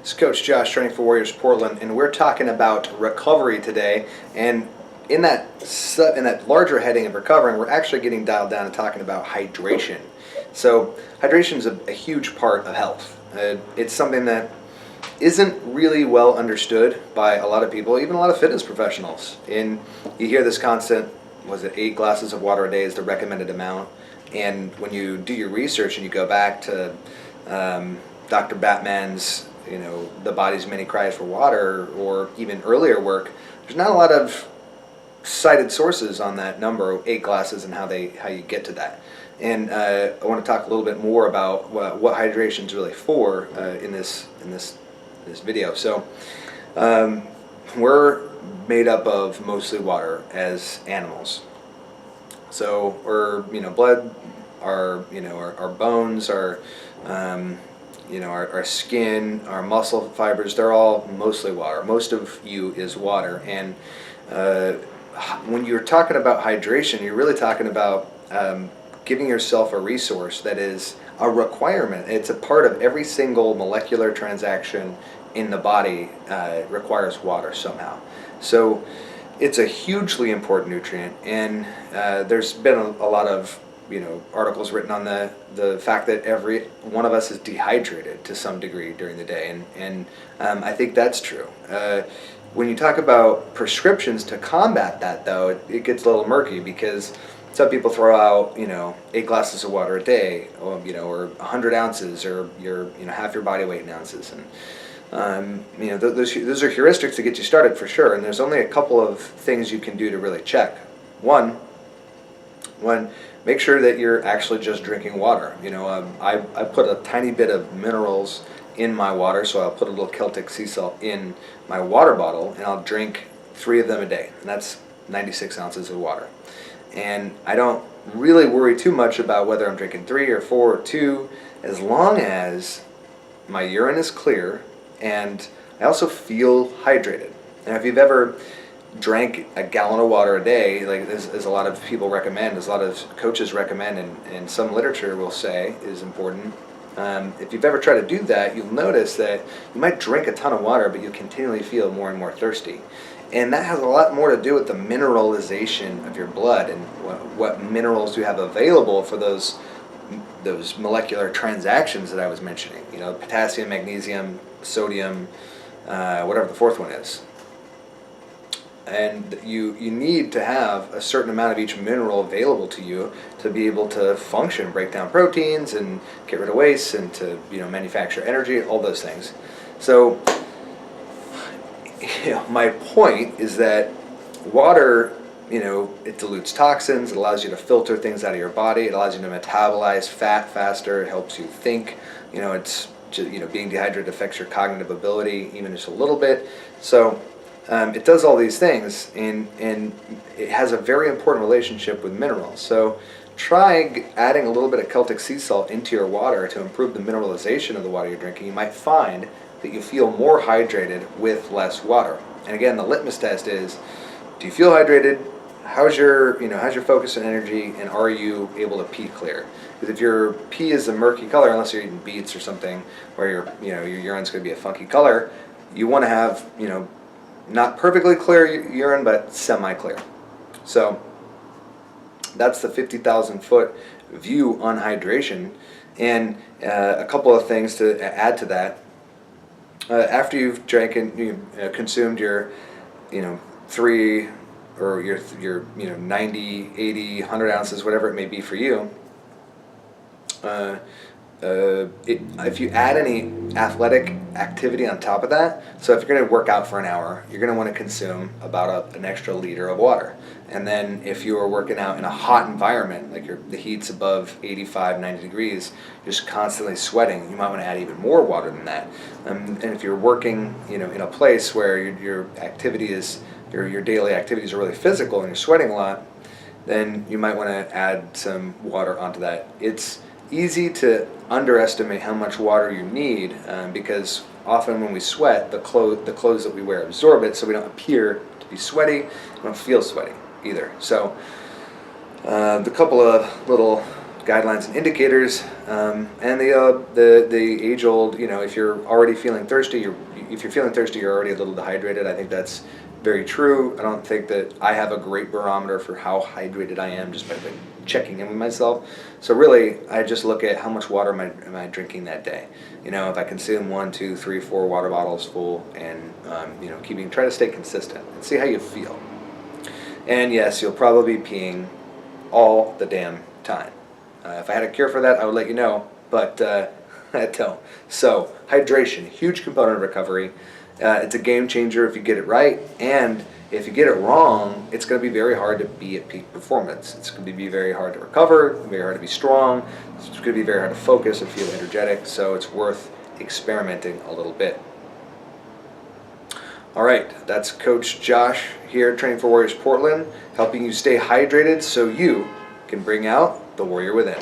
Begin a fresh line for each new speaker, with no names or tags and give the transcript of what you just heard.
This is Coach Josh, training for Warriors Portland, and we're talking about recovery today. And in that larger heading of recovering, we're actually getting dialed down and talking about hydration. So hydration is a huge part of health. It's something that isn't really well understood by a lot of people, even a lot of fitness professionals. And you hear this constant, was it 8 glasses of water a day is the recommended amount? And when you do your research and you go back to Dr. Batman's, the body's many cries for water, or even earlier work, there's not a lot of cited sources on that number, 8 glasses, and how you get to that. And I want to talk a little bit more about what hydration is really for in this video. So we're made up of mostly water as animals. So our blood, our bones, our skin, our muscle fibers, they're all mostly water. Most of you is water. And when you're talking about hydration, you're really talking about giving yourself a resource that is a requirement. It's a part of every single molecular transaction in the body. Requires water somehow. So it's a hugely important nutrient, and there's been a lot of articles written on the fact that every one of us is dehydrated to some degree during the day, and I think that's true. When you talk about prescriptions to combat that, though, it gets a little murky, because some people throw out 8 glasses of water a day, or 100 ounces, or half your body weight in ounces, and those are heuristics to get you started for sure. And there's only a couple of things you can do to really check. One, make sure that you're actually just drinking water. I put a tiny bit of minerals in my water, so I'll put a little Celtic sea salt in my water bottle, and I'll drink 3 of them a day, and that's 96 ounces of water. And I don't really worry too much about whether I'm drinking 3 or 4 or 2, as long as my urine is clear and I also feel hydrated. And if you've ever drank a gallon of water a day, like as a lot of people recommend, as a lot of coaches recommend, and some literature will say is important, if you've ever tried to do that, you'll notice that you might drink a ton of water, but you'll continually feel more and more thirsty. And that has a lot more to do with the mineralization of your blood, and what minerals you have available for those molecular transactions that I was mentioning. Potassium, magnesium, sodium, whatever the fourth one is. And you need to have a certain amount of each mineral available to you to be able to function, break down proteins, and get rid of waste, and to manufacture energy, all those things. So my point is that water, it dilutes toxins, it allows you to filter things out of your body, it allows you to metabolize fat faster, it helps you think. It's being dehydrated affects your cognitive ability even just a little bit. So it does all these things, and it has a very important relationship with minerals. So try adding a little bit of Celtic sea salt into your water to improve the mineralization of the water you're drinking. You might find that you feel more hydrated with less water. And again, the litmus test is, do you feel hydrated? How's your focus and energy, and are you able to pee clear? Because if your pee is a murky color, unless you're eating beets or something, where your urine's going to be a funky color, you want to have not perfectly clear urine, but semi-clear. So that's the 50,000 foot view on hydration. And a couple of things to add to that. After you've drank and consumed your 3 or your 90, 80, 100 ounces, whatever it may be for you, if you add any athletic activity on top of that, so if you're going to work out for an hour, you're going to want to consume about an extra liter of water. And then if you are working out in a hot environment, like the heat's above 85, 90 degrees, just constantly sweating, you might want to add even more water than that. And if you're working in a place where your activity is, your daily activities are really physical and you're sweating a lot, then you might want to add some water onto that. It's easy to underestimate how much water you need, because often when we sweat, the clothes that we wear absorb it, so we don't appear to be sweaty, we don't feel sweaty either. So the couple of little guidelines and indicators, and the age-old, if you're already feeling thirsty, if you're feeling thirsty, you're already a little dehydrated. I think that's very true. I don't think that I have a great barometer for how hydrated I am just by checking in with myself. So really, I just look at how much water am I drinking that day. If I consume 1, 2, 3, 4 water bottles full, and try to stay consistent and see how you feel. And yes, you'll probably be peeing all the damn time. If I had a cure for that, I would let you know, but I don't. So hydration, huge component of recovery. It's a game changer if you get it right, and if you get it wrong, it's going to be very hard to be at peak performance. It's going to be very hard to recover, very hard to be strong. It's going to be very hard to focus and feel energetic, so it's worth experimenting a little bit. All right, that's Coach Josh here, Training for Warriors Portland, helping you stay hydrated so you can bring out the warrior within.